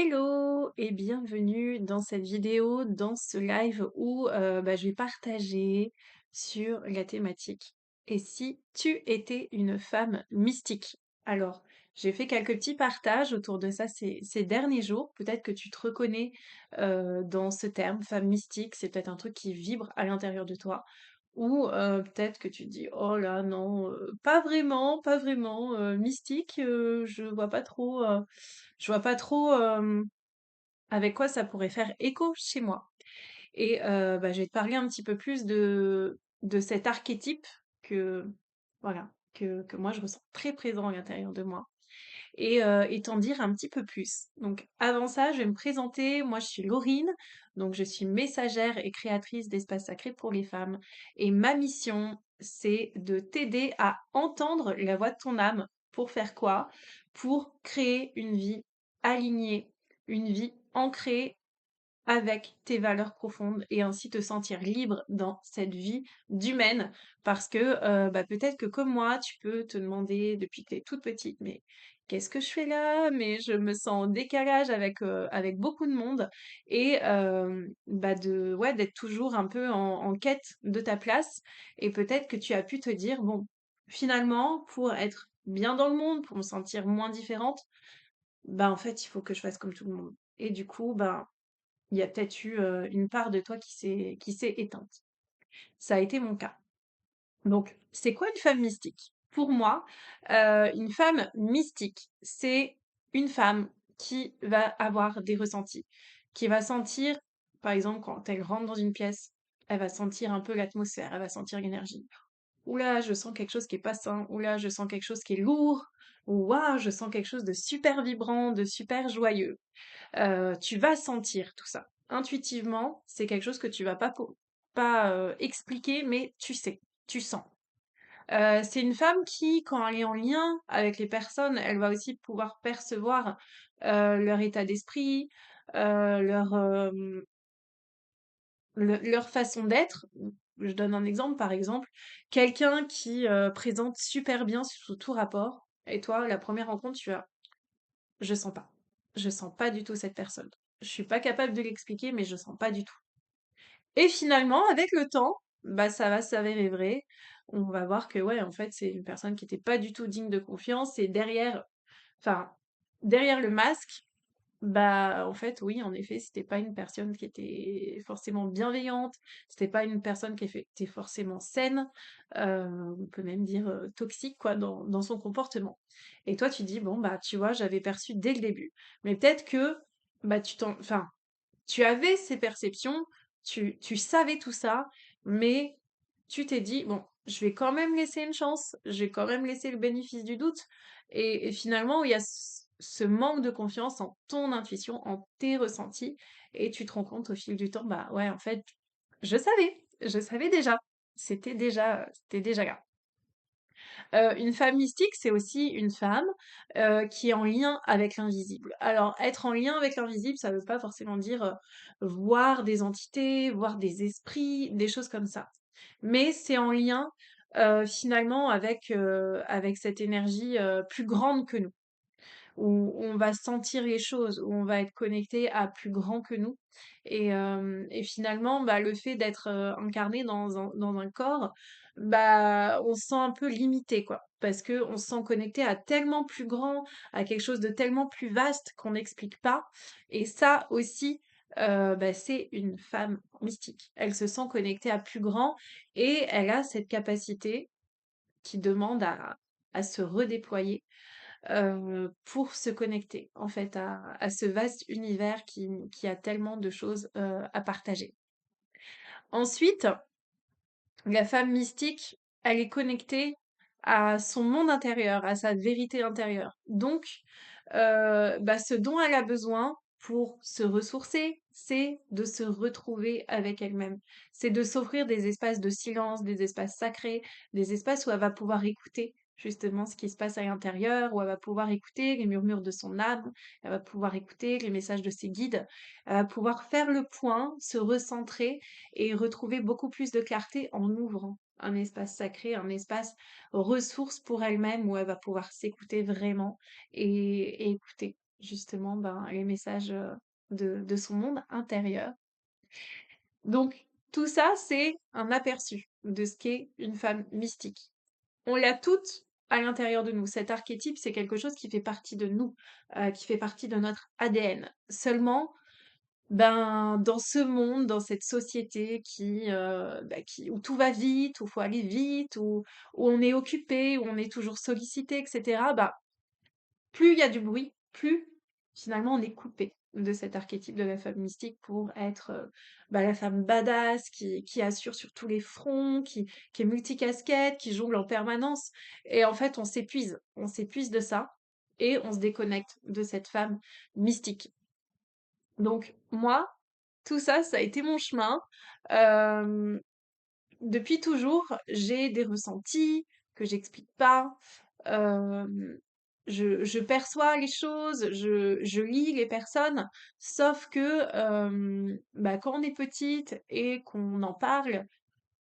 Hello et bienvenue dans cette vidéo, dans ce live où je vais partager sur la thématique. Et si tu étais une femme mystique? Alors, j'ai fait quelques petits partages autour de ça ces derniers jours. Peut-être que tu te reconnais dans ce terme, femme mystique. C'est peut-être un truc qui vibre à l'intérieur de toi. Ou peut-être que tu te dis, oh là non, pas vraiment, pas vraiment, mystique, je vois pas trop avec quoi ça pourrait faire écho chez moi. Et je vais te parler un petit peu plus de cet archétype que, voilà, que moi je ressens très présent à l'intérieur de moi et t'en dire un petit peu plus. Donc avant ça, je vais me présenter. Moi, je suis Laurine, donc je suis messagère et créatrice d'espaces sacrés pour les femmes. Et ma mission, c'est de t'aider à entendre la voix de ton âme. Pour faire quoi? Pour créer une vie alignée, une vie ancrée avec tes valeurs profondes et ainsi te sentir libre dans cette vie d'humaine. Parce que peut-être que comme moi, tu peux te demander depuis que tu es toute petite, mais qu'est-ce que je fais là? Mais je me sens en décalage avec beaucoup de monde et d'être toujours un peu en quête de ta place. Et peut-être que tu as pu te dire, bon, finalement, pour être bien dans le monde, pour me sentir moins différente, en fait, il faut que je fasse comme tout le monde. Et du coup, il y a peut-être eu une part de toi qui s'est éteinte. Ça a été mon cas. Donc, c'est quoi une femme mystique? Pour moi, une femme mystique, c'est une femme qui va avoir des ressentis, qui va sentir, par exemple, quand elle rentre dans une pièce, elle va sentir un peu l'atmosphère, elle va sentir l'énergie. Oula, je sens quelque chose qui est pas sain. Oula, je sens quelque chose qui est lourd. Ou waouh, je sens quelque chose de super vibrant, de super joyeux. Tu vas sentir tout ça. Intuitivement, c'est quelque chose que tu vas pas expliquer, mais tu sais, tu sens. C'est une femme qui, quand elle est en lien avec les personnes, elle va aussi pouvoir percevoir leur état d'esprit, leur, leur façon d'être. Je donne un exemple, par exemple, quelqu'un qui présente super bien sous tout rapport, et toi, la première rencontre, tu as je sens pas. Je sens pas du tout cette personne. Je suis pas capable de l'expliquer, mais je sens pas du tout. Et finalement, avec le temps, ça va s'avérer vrai. On va voir que ouais, en fait, c'est une personne qui était pas du tout digne de confiance et enfin, derrière le masque, en fait, oui, en effet, c'était pas une personne qui était forcément bienveillante, c'était pas une personne qui était forcément saine, on peut même dire toxique, quoi, dans son comportement. Et toi, tu dis, bon, tu vois, j'avais perçu dès le début. Mais peut-être que, enfin, tu avais ces perceptions, tu savais tout ça, mais tu t'es dit, bon, je vais quand même laisser une chance, je vais quand même laisser le bénéfice du doute. Et finalement, il y a ce manque de confiance en ton intuition, en tes ressentis, et tu te rends compte au fil du temps, bah ouais, en fait, je savais déjà, c'était déjà là. Une femme mystique, c'est aussi une femme qui est en lien avec l'invisible. Alors, être en lien avec l'invisible, ça ne veut pas forcément dire voir des entités, voir des esprits, des choses comme ça. Mais c'est en lien finalement avec cette énergie plus grande que nous, où on va sentir les choses, où on va être connecté à plus grand que nous. Et finalement, le fait d'être incarné dans un corps, on se sent un peu limité, quoi. Parce que on se sent connecté à tellement plus grand, à quelque chose de tellement plus vaste qu'on n'explique pas. Et ça aussi, c'est une femme mystique. Elle se sent connectée à plus grand et elle a cette capacité qui demande à se redéployer pour se connecter en fait à ce vaste univers qui a tellement de choses à partager. Ensuite, la femme mystique, elle est connectée à son monde intérieur, à sa vérité intérieure. Donc, ce dont elle a besoin pour se ressourcer, c'est de se retrouver avec elle-même. C'est de s'offrir des espaces de silence, des espaces sacrés, des espaces où elle va pouvoir écouter justement ce qui se passe à l'intérieur, où elle va pouvoir écouter les murmures de son âme, elle va pouvoir écouter les messages de ses guides, elle va pouvoir faire le point, se recentrer et retrouver beaucoup plus de clarté en ouvrant un espace sacré, un espace ressource pour elle-même où elle va pouvoir s'écouter vraiment et écouter. justement les messages de son monde intérieur. Donc, tout ça, c'est un aperçu de ce qu'est une femme mystique. On l'a toute à l'intérieur de nous. Cet archétype, c'est quelque chose qui fait partie de nous, qui fait partie de notre ADN. Seulement, dans ce monde, dans cette société où tout va vite, où il faut aller vite, où on est occupé, où on est toujours sollicité, etc., plus il y a du bruit, plus finalement on est coupé de cet archétype de la femme mystique pour être la femme badass qui assure sur tous les fronts, qui est multicasquette, qui jongle en permanence. Et en fait, on s'épuise de ça et on se déconnecte de cette femme mystique. Donc moi, tout ça, ça a été mon chemin. Euh, Depuis toujours, j'ai des ressentis que j'explique pas. Euh, je perçois les choses, je lis les personnes, sauf que quand on est petite et qu'on en parle,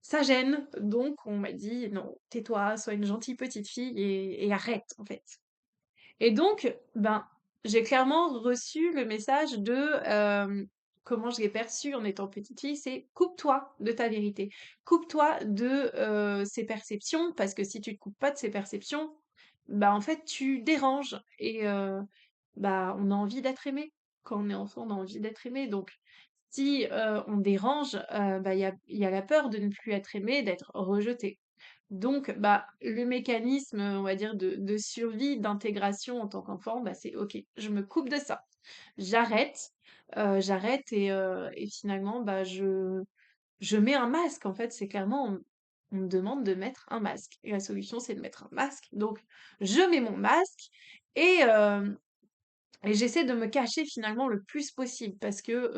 ça gêne. Donc on m'a dit non, tais-toi, sois une gentille petite fille et arrête en fait. Et donc, j'ai clairement reçu le message comment je l'ai perçu en étant petite fille, c'est coupe-toi de ta vérité, coupe-toi de ces perceptions, parce que si tu te coupes pas de ces perceptions, en fait, tu déranges et on a envie d'être aimé. Quand on est enfant, on a envie d'être aimé. Donc, si on dérange, il y a la peur de ne plus être aimé, d'être rejeté. Donc, le mécanisme, on va dire, de survie, d'intégration en tant qu'enfant, c'est OK, je me coupe de ça. J'arrête, j'arrête et finalement, je mets un masque. En fait, c'est clairement, on me demande de mettre un masque. Et la solution, c'est de mettre un masque. Donc, je mets mon masque et, euh, et j'essaie de me cacher finalement le plus possible parce que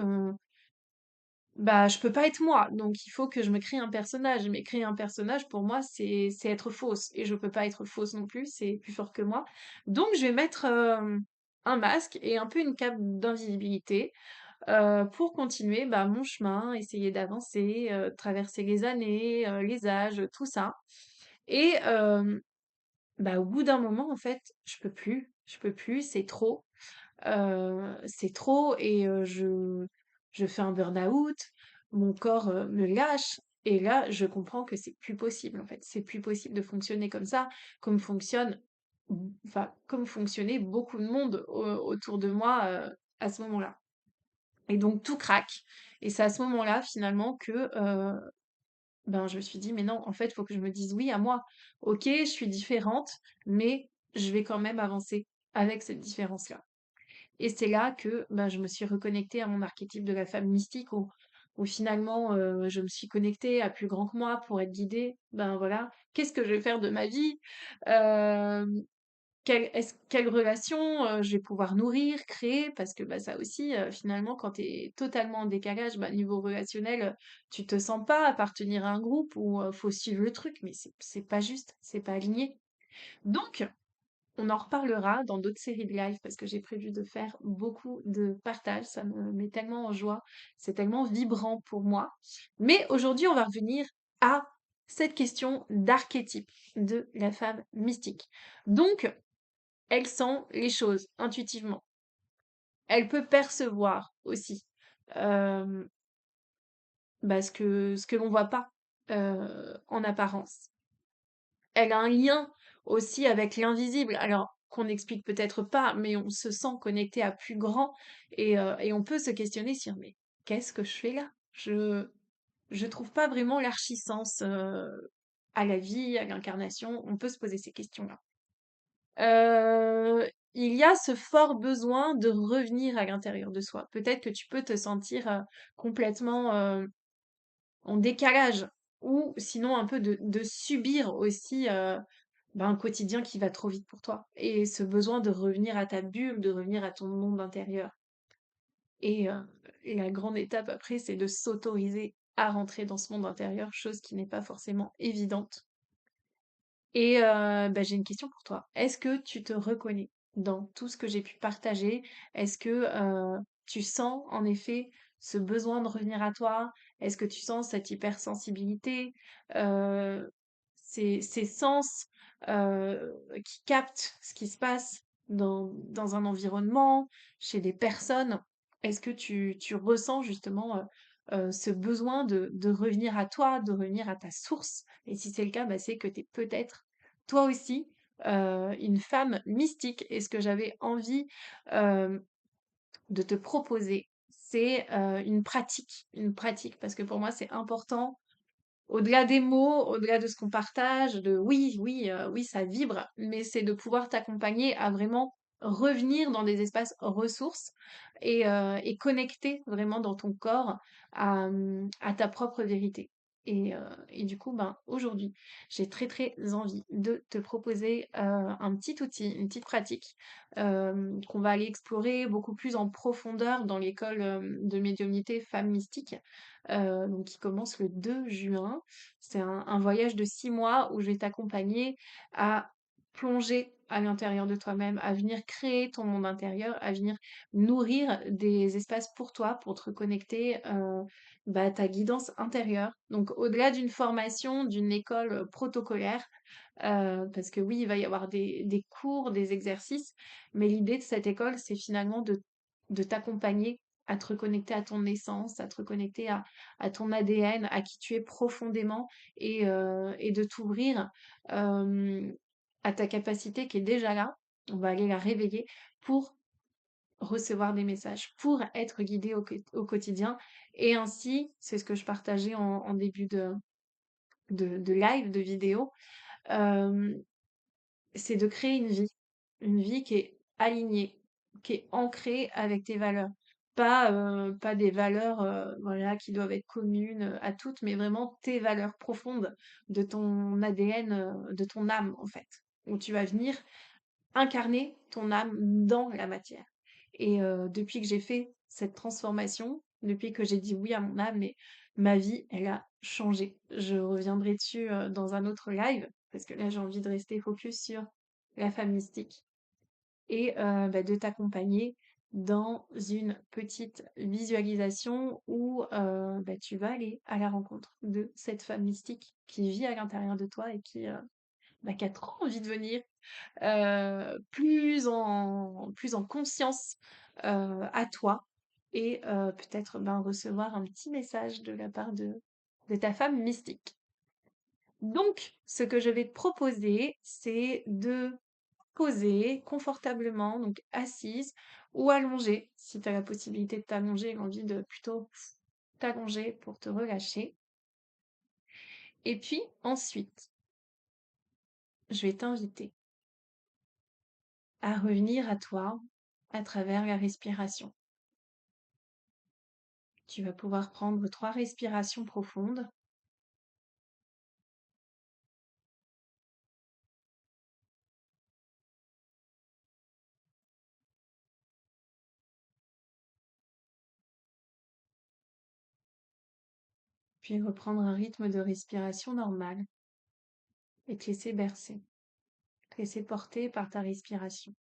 je peux pas être moi, donc il faut que je me crée un personnage. Mais créer un personnage, pour moi, c'est être fausse. Et je peux pas être fausse non plus, c'est plus fort que moi. Donc je vais mettre un masque et un peu une cape d'invisibilité pour continuer mon chemin, essayer d'avancer, traverser les années, les âges, tout ça. Et au bout d'un moment, en fait, je peux plus, c'est trop et je fais un burn-out, mon corps, me lâche et là, je comprends que c'est plus possible, en fait. C'est plus possible de fonctionner comme ça, comme fonctionne comme fonctionnait beaucoup de monde autour de moi, à ce moment-là et donc tout craque et c'est à ce moment-là, finalement, que, je me suis dit: «Mais non, en fait, il faut que je me dise oui à moi. OK, je suis différente, mais je vais quand même avancer avec cette différence-là». Et c'est là que je me suis reconnectée à mon archétype de la femme mystique où finalement je me suis connectée à plus grand que moi pour être guidée. Ben voilà, qu'est-ce que je vais faire de ma vie? Euh, quelle relation je vais pouvoir nourrir, créer? Parce que ça aussi, finalement, quand tu es totalement en décalage, niveau relationnel, tu te sens pas appartenir à un groupe où faut suivre le truc, mais c'est pas juste, c'est pas aligné. Donc, on en reparlera dans d'autres séries de live parce que j'ai prévu de faire beaucoup de partage. Ça me met tellement en joie. C'est tellement vibrant pour moi. Mais aujourd'hui, on va revenir à cette question d'archétype de la femme mystique. Donc, elle sent les choses intuitivement. Elle peut percevoir aussi euh, ce que l'on voit pas en apparence. Elle a un lien aussi avec l'invisible, alors qu'on n'explique peut-être pas, mais on se sent connecté à plus grand et on peut se questionner sur mais qu'est-ce que je fais là? Je trouve pas vraiment l'archisens à la vie, à l'incarnation. On peut se poser ces questions-là. Il y a ce fort besoin de revenir à l'intérieur de soi. Peut-être que tu peux te sentir complètement en décalage ou sinon un peu de subir aussi un quotidien qui va trop vite pour toi et ce besoin de revenir à ta bulle, de revenir à ton monde intérieur. Et la grande étape après, c'est de s'autoriser à rentrer dans ce monde intérieur, chose qui n'est pas forcément évidente. Et j'ai une question pour toi. Est-ce que tu te reconnais dans tout ce que j'ai pu partager? Est-ce que tu sens en effet ce besoin de revenir à toi? Est-ce que tu sens cette hypersensibilité, ces sens qui captent ce qui se passe? dans un environnement, chez des personnes? Est-ce que tu ressens justement ce besoin de revenir à toi, de revenir à ta source? Et si c'est le cas, bah, c'est que tu es peut-être toi aussi une femme mystique. Et ce que j'avais envie euh, de te proposer, c'est une pratique, parce que pour moi c'est important au-delà des mots, au-delà de ce qu'on partage, de oui, oui, oui, ça vibre, mais c'est de pouvoir t'accompagner à vraiment revenir dans des espaces ressources et connecter vraiment dans ton corps à ta propre vérité. Et du coup, ben, aujourd'hui, j'ai très très envie de te proposer un petit outil, une petite pratique qu'on va aller explorer beaucoup plus en profondeur dans l'école de médiumnité Femmes Mystiques, donc qui commence le 2 juin. C'est un voyage de 6 mois où je vais t'accompagner à plonger à l'intérieur de toi-même, à venir créer ton monde intérieur, à venir nourrir des espaces pour toi, pour te reconnecter bah, à ta guidance intérieure. Donc au-delà d'une formation, d'une école protocolaire, parce que oui, il va y avoir des cours, des exercices, mais l'idée de cette école, c'est finalement de t'accompagner à te reconnecter à ton essence, à te reconnecter à ton ADN, à qui tu es profondément, et de t'ouvrir euh, à ta capacité qui est déjà là. On va aller la réveiller pour recevoir des messages, pour être guidé au quotidien. Et ainsi, c'est ce que je partageais en début de live, de vidéo, euh, c'est de créer une vie qui est alignée, qui est ancrée avec tes valeurs. Pas des valeurs voilà, qui doivent être communes à toutes, mais vraiment tes valeurs profondes de ton ADN, de ton âme en fait, où tu vas venir incarner ton âme dans la matière. Et depuis que j'ai fait cette transformation, depuis que j'ai dit oui à mon âme, mais ma vie, elle a changé. Je reviendrai dessus dans un autre live, parce que là, j'ai envie de rester focus sur la femme mystique et bah, de t'accompagner dans une petite visualisation où bah, tu vas aller à la rencontre de cette femme mystique qui vit à l'intérieur de toi et bah, qui a trop envie de venir plus en conscience à toi et peut-être ben, recevoir un petit message de la part de ta femme mystique. Donc, ce que je vais te proposer, c'est de poser confortablement, donc assise ou allongée, si tu as la possibilité de t'allonger, l'envie de plutôt t'allonger pour te relâcher. Et puis ensuite, je vais t'inviter à revenir à toi à travers la respiration. Tu vas pouvoir prendre 3 respirations profondes. Puis reprendre un rythme de respiration normal et te laisser bercer, te laisser porter par ta respiration.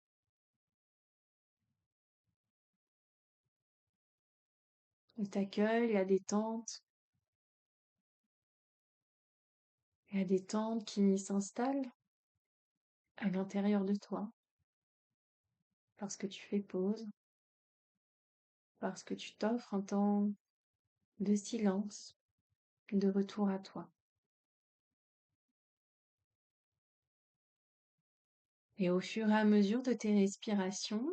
Elle t'accueille, la détente qui s'installe à l'intérieur de toi parce que tu fais pause, parce que tu t'offres un temps de silence, de retour à toi. Et au fur et à mesure de tes respirations,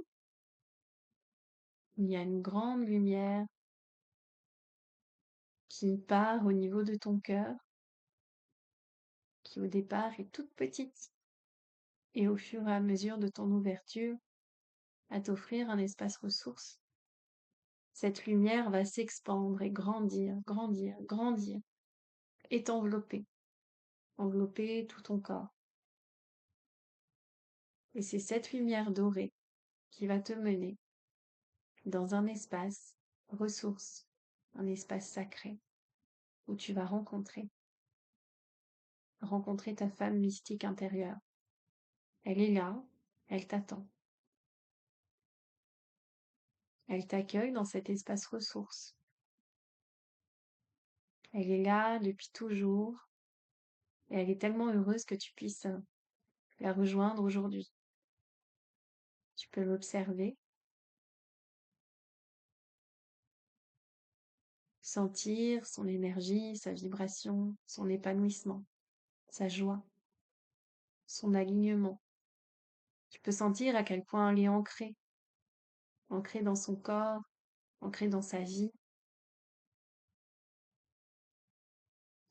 il y a une grande lumière qui part au niveau de ton cœur, qui au départ est toute petite, et au fur et à mesure de ton ouverture à t'offrir un espace ressource, cette lumière va s'expandre et grandir, grandir, grandir, et t'envelopper, envelopper tout ton corps. Et c'est cette lumière dorée qui va te mener dans un espace ressource, un espace sacré, où tu vas rencontrer ta femme mystique intérieure. Elle est là, elle t'attend. Elle t'accueille dans cet espace ressource. Elle est là depuis toujours et elle est tellement heureuse que tu puisses la rejoindre aujourd'hui. Tu peux l'observer, sentir son énergie, sa vibration, son épanouissement, sa joie, son alignement. Tu peux sentir à quel point elle est ancrée, ancrée dans son corps, ancrée dans sa vie.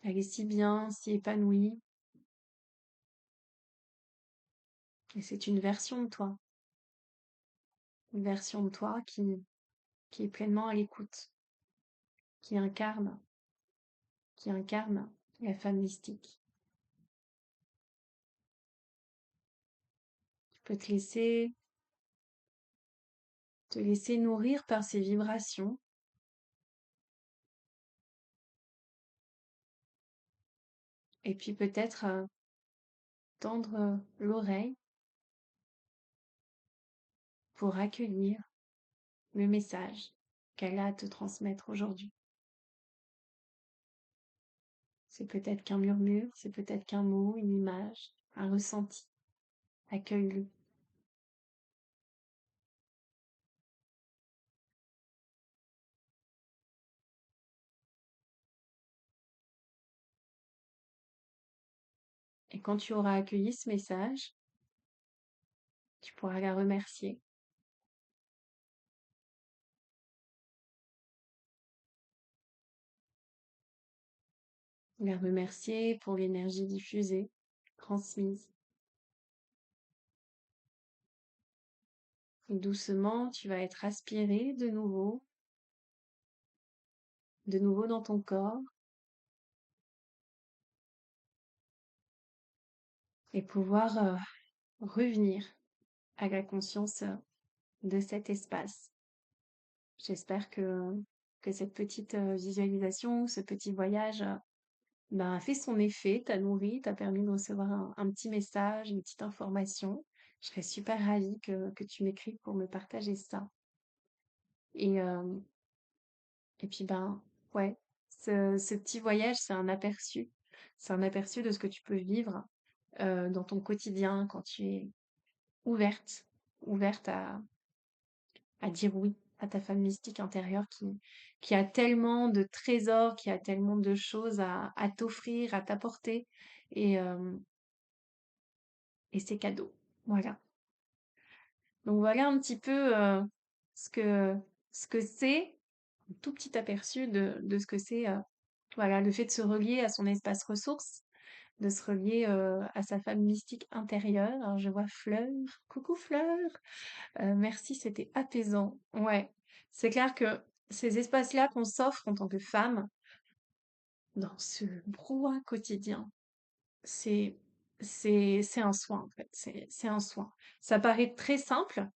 Elle est si bien, si épanouie. Et c'est une version de toi qui est pleinement à l'écoute, qui incarne, qui incarne la femme mystique. Tu peux te laisser nourrir par ces vibrations et puis peut-être tendre l'oreille pour accueillir le message qu'elle a à te transmettre aujourd'hui. C'est peut-être qu'un murmure, c'est peut-être qu'un mot, une image, un ressenti. Accueille-le. Et quand tu auras accueilli ce message, tu pourras la remercier. La remercier pour l'énergie diffusée, transmise. Et doucement, tu vas être aspiré de nouveau dans ton corps, et pouvoir revenir à la conscience de cet espace. J'espère que cette petite visualisation, ce petit voyage ben, a fait son effet, t'a nourri, t'a permis de recevoir un petit message, une petite information. Je serais super ravie que tu m'écrives pour me partager ça. Et, euh, et puis, ben, ouais, ce petit voyage, c'est un aperçu. C'est un aperçu de ce que tu peux vivre dans ton quotidien quand tu es ouverte, ouverte à dire oui à ta femme mystique intérieure qui a tellement de trésors, qui a tellement de choses à t'offrir, à t'apporter. Et, euh, et c'est cadeau. Voilà. Donc voilà un petit peu ce que ce que c'est, un tout petit aperçu de ce que c'est voilà, le fait de se relier à son espace ressource, de se relier à sa femme mystique intérieure. Alors je vois Fleur. Coucou Fleur. Merci, c'était apaisant. Ouais, c'est clair que ces espaces-là qu'on s'offre en tant que femme, dans ce brouhaha quotidien, c'est c'est un soin en fait. C'est un soin. Ça paraît très simple,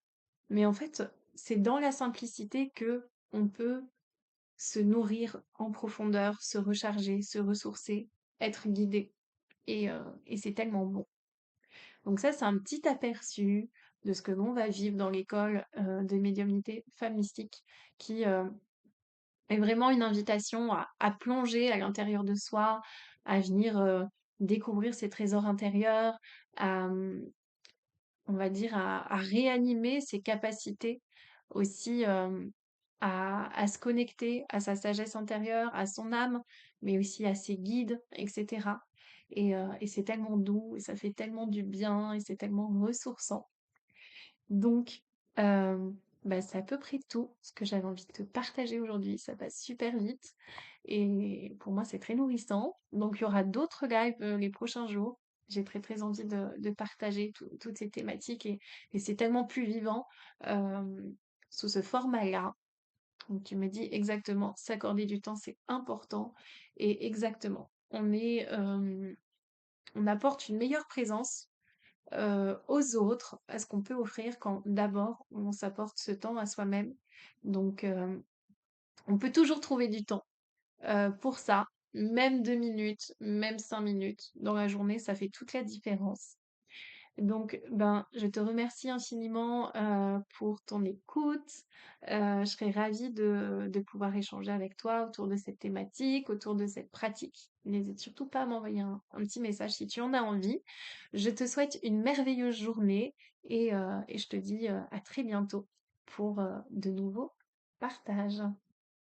mais en fait, c'est dans la simplicité que on peut se nourrir en profondeur, se recharger, se ressourcer, être guidé. Et c'est tellement bon. Donc ça, c'est un petit aperçu de ce que l'on va vivre dans l'école de médiumnité femme mystique, qui est vraiment une invitation à plonger à l'intérieur de soi, à venir découvrir ses trésors intérieurs, à, on va dire, à réanimer ses capacités aussi à se connecter à sa sagesse intérieure, à son âme, mais aussi à ses guides, etc. Et c'est tellement doux, et ça fait tellement du bien, et c'est tellement ressourçant. Donc, euh, bah, c'est à peu près tout ce que j'avais envie de te partager aujourd'hui. Ça passe super vite, et pour moi, c'est très nourrissant. Donc, il y aura d'autres lives les prochains jours. J'ai très très envie de partager toutes ces thématiques, et c'est tellement plus vivant euh, sous ce format-là. Donc tu me dis exactement, s'accorder du temps, c'est important. Et exactement, on apporte une meilleure présence aux autres, à ce qu'on peut offrir quand d'abord on s'apporte ce temps à soi-même. Donc on peut toujours trouver du temps pour ça, même 2 minutes, même 5 minutes dans la journée, ça fait toute la différence. Donc, ben, je te remercie infiniment pour ton écoute. Je serais ravie de pouvoir échanger avec toi autour de cette thématique, autour de cette pratique. N'hésite surtout pas à m'envoyer un petit message si tu en as envie. Je te souhaite une merveilleuse journée et je te dis à très bientôt pour de nouveaux partages.